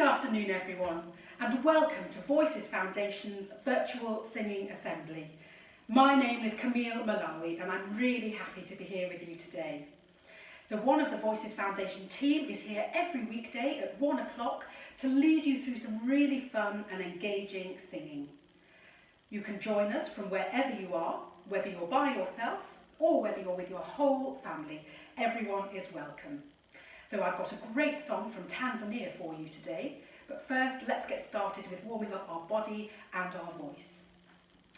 Good afternoon everyone, and welcome to Voices Foundation's Virtual Singing Assembly. My name is Camille Maalawy and I'm really happy to be here with you today. So one of the Voices Foundation team is here every weekday at 1 o'clock to lead you through some really fun and engaging singing. You can join us from wherever you are, whether you're by yourself or whether you're with your whole family. Everyone is welcome. So I've got a great song from Tanzania for you today, but first let's get started with warming up our body and our voice.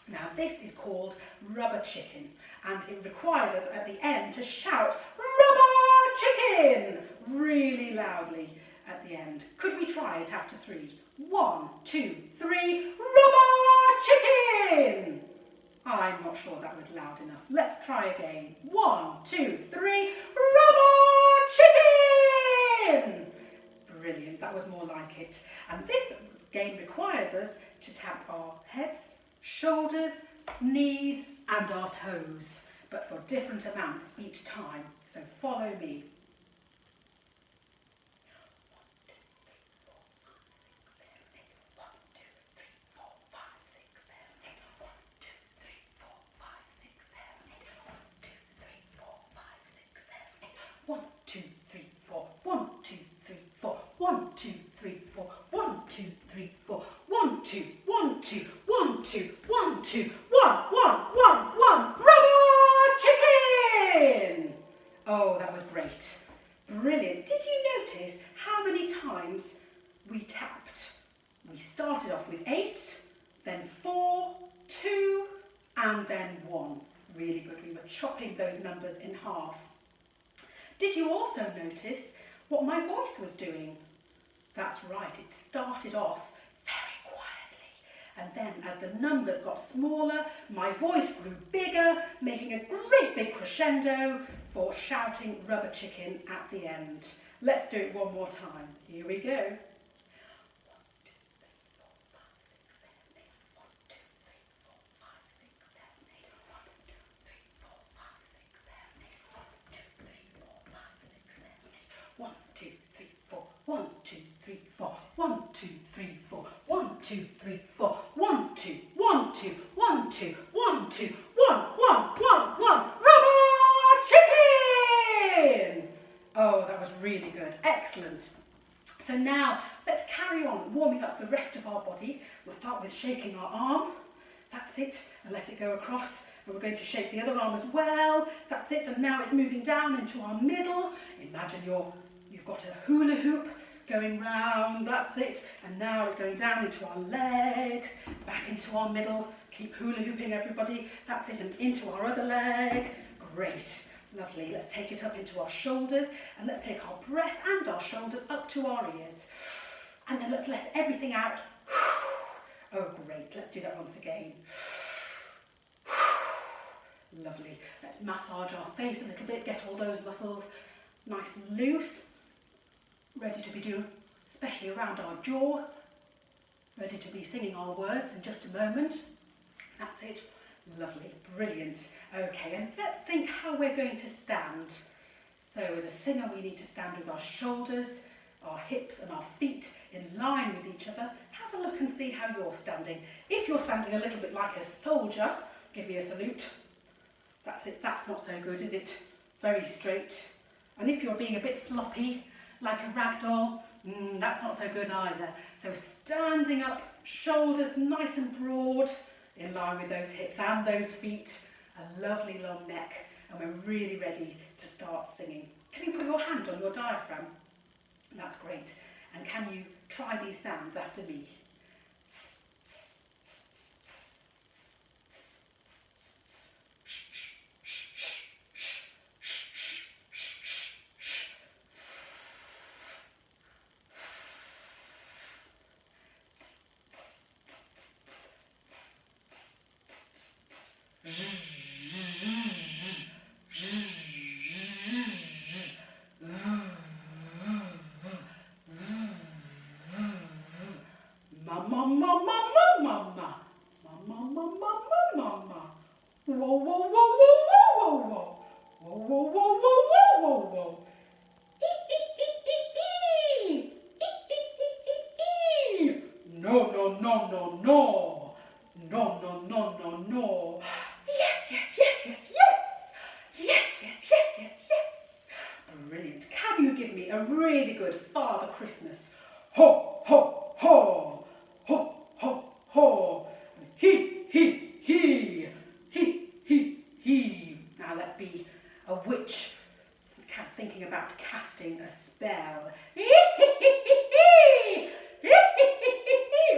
Now this is called Rubber Chicken, and it requires us at the end to shout Rubber Chicken really loudly at the end. Could we try it after 3? 1, 2, 3, Rubber Chicken! I'm not sure that was loud enough. Let's try again. 1, 2, 3, Rubber Chicken! Brilliant, that was more like it. And this game requires us to tap our heads, shoulders, knees and our toes, but for different amounts each time. So follow me. 1, 2, 3, 4, 1, 2, 3, 4, 1, 2, 3, 4, 1, 2, 3, 4, 1, 2, 1, 2, 1, 2, 1, 2, 1, 1, 1, 1, Rubber Chicken! Oh, that was great. Brilliant. Did you notice how many times we tapped? We started off with 8, then 4, 2, and then 1. Really good. We were chopping those numbers in half. Did you also notice what my voice was doing? That's right, it started off very quietly, and then as the numbers got smaller, my voice grew bigger, making a great big crescendo for shouting Rubber Chicken at the end. Let's do it one more time. Here we go. 1, 2, 3, 4, 1, 2, 3, 4, 1, 2, 3, 4, 1, 2, 1, 2, 1, 2, 1, 2, 1, 1, 1, 1, Rubber Chicken! Oh, that was really good. Excellent. So now let's carry on warming up the rest of our body. We'll start with shaking our arm. That's it. And let it go across. And we're going to shake the other arm as well. That's it. And now it's moving down into our middle. Imagine you've got a hula hoop going round, that's it, and now it's going down into our legs, back into our middle, keep hula hooping everybody, that's it, and into our other leg, great, lovely. Let's take it up into our shoulders, and let's take our breath and our shoulders up to our ears, and then let's let everything out. Oh great, let's do that once again. Lovely. Let's massage our face a little bit, get all those muscles nice and loose. Ready to be doing, especially around our jaw. Ready to be singing our words in just a moment. That's it. Lovely. Brilliant. Okay, and let's think how we're going to stand. So as a singer, we need to stand with our shoulders, our hips and our feet in line with each other. Have a look and see how you're standing. If you're standing a little bit like a soldier, give me a salute. That's it. That's not so good, is it? Very straight. And if you're being a bit floppy, like a rag doll, that's not so good either. So standing up, shoulders nice and broad, in line with those hips and those feet, a lovely long neck, and we're really ready to start singing. Can you put your hand on your diaphragm? That's great. And can you try these sounds after me? Mama, mama, mama, mama, mama, mama. Whoa, whoa, whoa, whoa, whoa, whoa, whoa. Whoa, whoa, whoa, whoa, whoa, whoa, whoa. No, no, no, no, no. No, no, no, no, no. Yes, yes, yes, yes, yes. Yes, yes, yes, yes, yes. Brilliant. Can you give me a really good Father Christmas? Ho, ho, ho. Ho, ho, ho. He, he, he. He, he, he. Now let's be a witch thinking about casting a spell.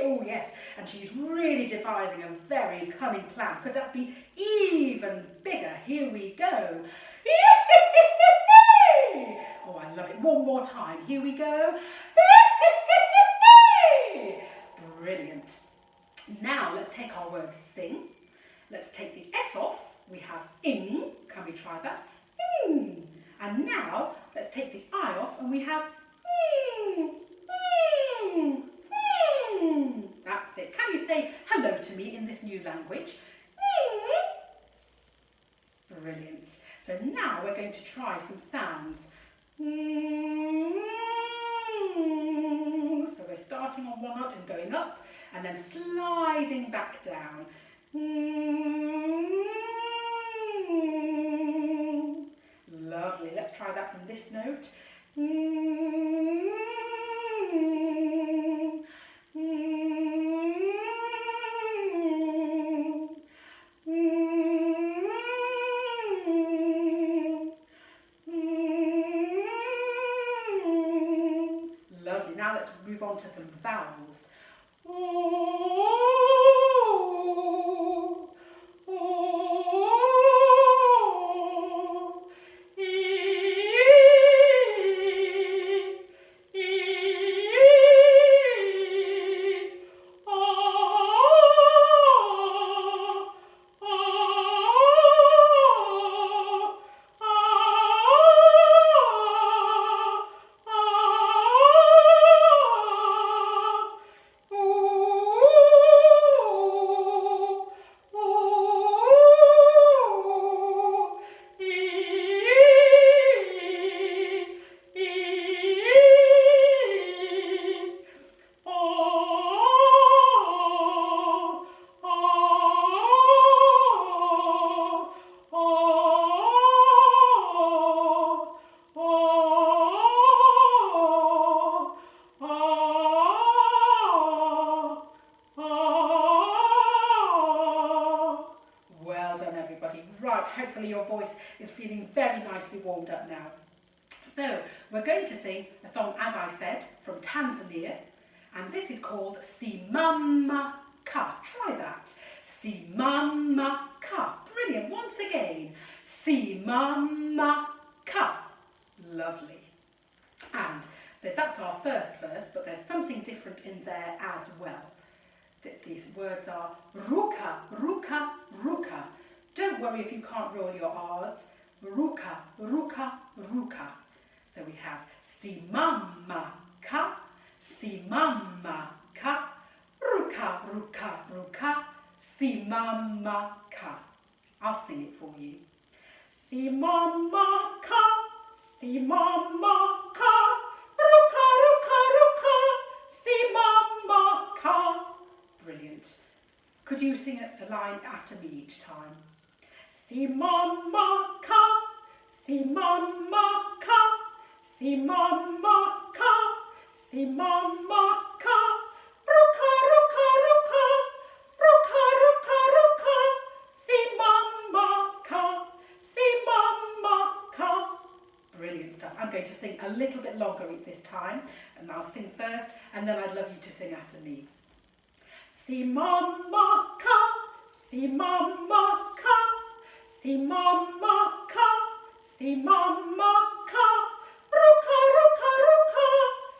Oh yes, and she's really devising a very cunning plan. Could that be even bigger? Here we go. Oh, I love it. One more time. Here we go. Brilliant. Now let's take our word sing. Let's take the S off. We have ing. Can we try that? Ing. And now let's take the I off and we have That's it. Can you say hello to me in this new language? Brilliant. So now we're going to try some sounds. So we're starting on one note and going up and then sliding back down. Lovely. Let's try that from this note. Lovely. Now let's move on to some vowels. Right, hopefully your voice is feeling very nicely warmed up now. So, we're going to sing a song, as I said, from Tanzania, and this is called Simama Ka. Try that. Simama Ka. Brilliant. Once again. Simama Ka. Lovely. And so that's our first verse, but there's something different in there as well. These words are ruka, ruka, ruka. Don't worry if you can't roll your R's. Ruka, ruka, ruka. So we have simama ka, simama ka, ruka, ruka, ruka, simama ka. I'll sing it for you. Simama ka, simama ka, ruka, ruka, ruka, simama ka. Brilliant. Could you sing a line after me each time? Simama ka, simama ka, simama ka, simama ka, ruka, ruka, ruka, ruka, ruka, ruka, simama ka, simama ka. Brilliant stuff. I'm going to sing a little bit longer this time, and I'll sing first, and then I'd love you to sing after me. Simama ka, simama ka, simama ka, simama ka, ruka, ruka, ruka,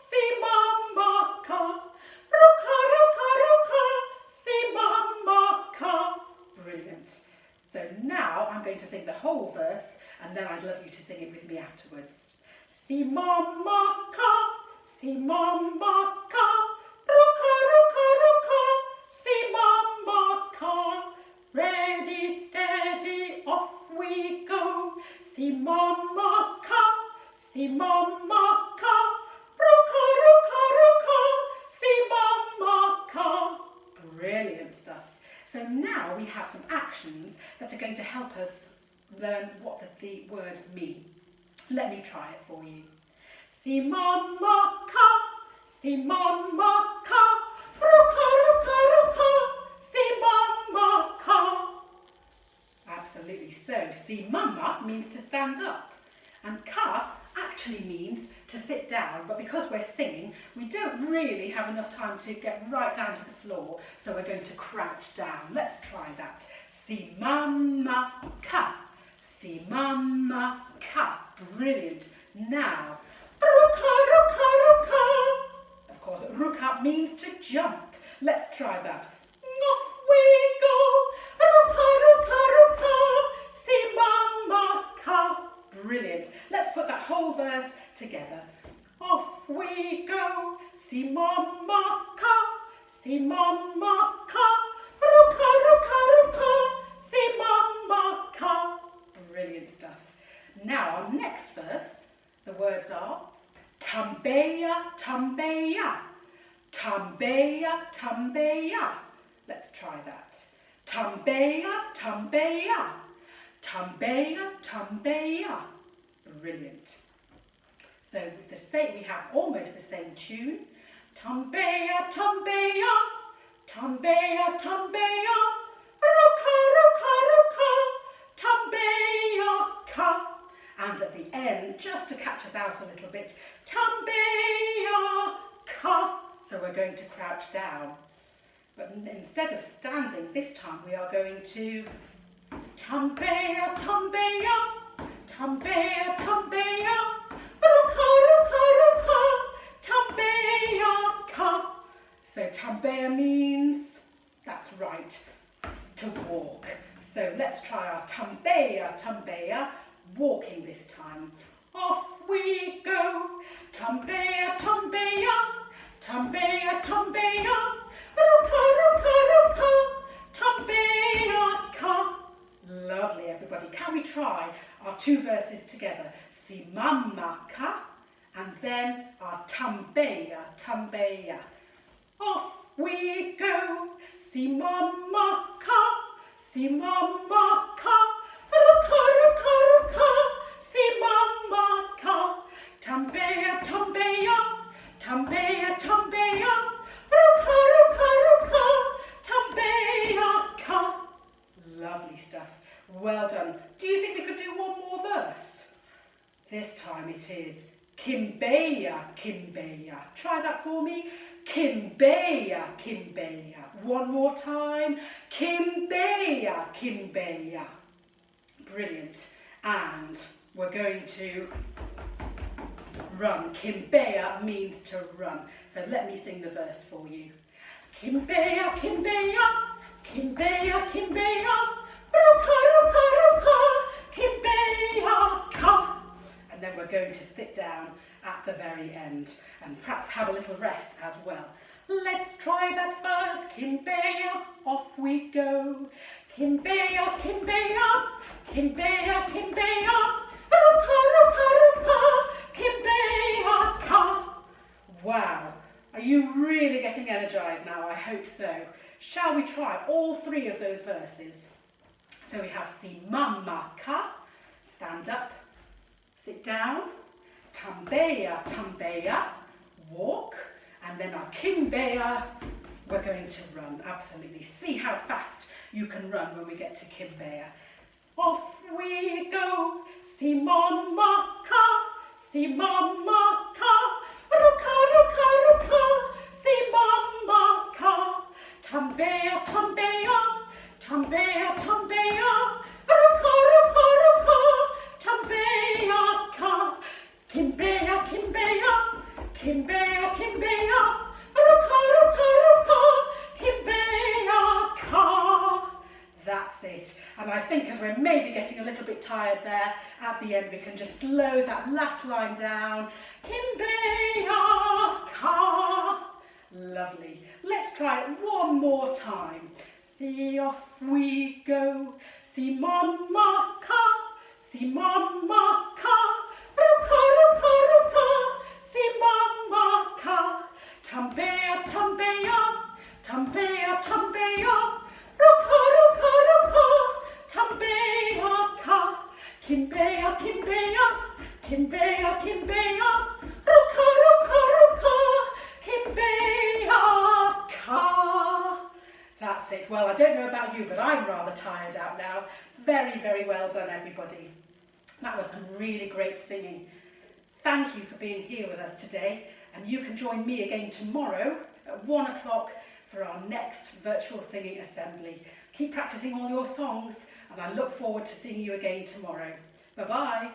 simama ka, ruka, ruka, ruka, simama ka. Brilliant. So now I'm going to sing the whole verse, and then I'd love you to sing it with me afterwards. Simama ka, simama ka, ruka, ruka, ruka, simama ka. Ready, steady, off we go. Simama ka, simama ka, ruka, ruka, ruka, simama ka. So now we have some actions that are going to help us learn what the words mean. Let me try it for you. Si mama ka, si mama ka, ruka ruka ruka, si mama ka. Absolutely so. Si mama means to stand up, and ka actually means to sit down, but because we're singing, we don't really have enough time to get right down to the floor, so we're going to crouch down. Let's try that. Si mama ka, si mama ka. Brilliant. Now, ruka ruka ruka. Of course, ruka means to jump. Let's try that. Off we go. Ruka ruka ruka. Si mama ka. Brilliant. Let's put that whole verse together. Off we go. Si mama ka. Si mama ka. Ruka ruka ruka. Si mama ka. Brilliant stuff. Now our next verse, the words are tambeya, tambeya, tambeya, tambeya. Let's try that. Tambeya, tambeya, tambeya, tambeya. Brilliant. So we have almost the same tune. Tambeya, tambeya, tambeya, tambeya, ruka, ruka, ruka, tambeya ka. And at the end, just to catch us out a little bit, tambeya ka. So we're going to crouch down. But instead of standing, this time we are going to tambeya, tambeya, tambeya, tambeya, ruka, ruka, ruka, tambeya ka. So tambeya means, that's right, to walk. So let's try our tambeya, tambeya, walking this time. Off we go. Tambeya, tambeya, tambeya, tambeya, ruka, ruka, ruka, tambeya ka. Lovely, everybody. Can we try our two verses together? Si mama ka, and then our tambeya, tambeya. Off we go. Si mama ka, si mama ka, ruka, ruka, ruka, si mama ka. Tambeya, tambeya, tambeya, tambeya, ruka, ruka, ruka, tambeya ka. Lovely stuff. Well done. Do you think we could do one more verse? This time it is kimbeya, kimbeya. Try that for me. Kimbeya, kimbeya. One more time. Kimbeya, kimbeya. Brilliant. And we're going to run. Kimbeya means to run. So let me sing the verse for you. Kimbeya, kimbeya, kimbeya, kimbeya, ruka, ruka, ruka, kimbeya ka. And then we're going to sit down at the very end and perhaps have a little rest as well. Let's try that verse. Kimbeya, off we go. Kimbeya, kimbeya, kimbeya, kimbeya, ruka, ruka, ruka, kimbeya ka. Wow, are you really getting energized now? I hope so. Shall we try all three of those verses? So we have si mama ka, stand up, sit down, tambeya, tambeya, walk, and then our kimbeya, we're going to run. Absolutely. See how fast you can run when we get to kimbeya. Off we go. Si mama ka, si mama ka, ruka, ruka, ruka, si mama ka. Tambeya, tambeya, tambeya, tambeya, ruka, ruka, ruka, tambeya ka. Kimbeya, kimbeya, kimbeya, kimbeya, ruka, ruka, ruka, kimbeya ka. That's it. And I think as we're maybe getting a little bit tired there, at the end we can just slow that last line down. Kimbeya ka. Lovely. Let's try it one more time. See, off we go. Si mama ka, si mama ka, ruka, ruka, ruka, si mama ka. Tambeya, tambeya, tambeya, tambeya, ruka, Kimbea, Kimbea, Ruka, Ruka, Ruka, Kimbea, Ka. That's it. Well, I don't know about you, but I'm rather tired out now. Very, very well done, everybody. That was some really great singing. Thank you for being here with us today, and you can join me again tomorrow at 1 o'clock for our next virtual singing assembly. Keep practicing all your songs, and I look forward to seeing you again tomorrow. Bye-bye.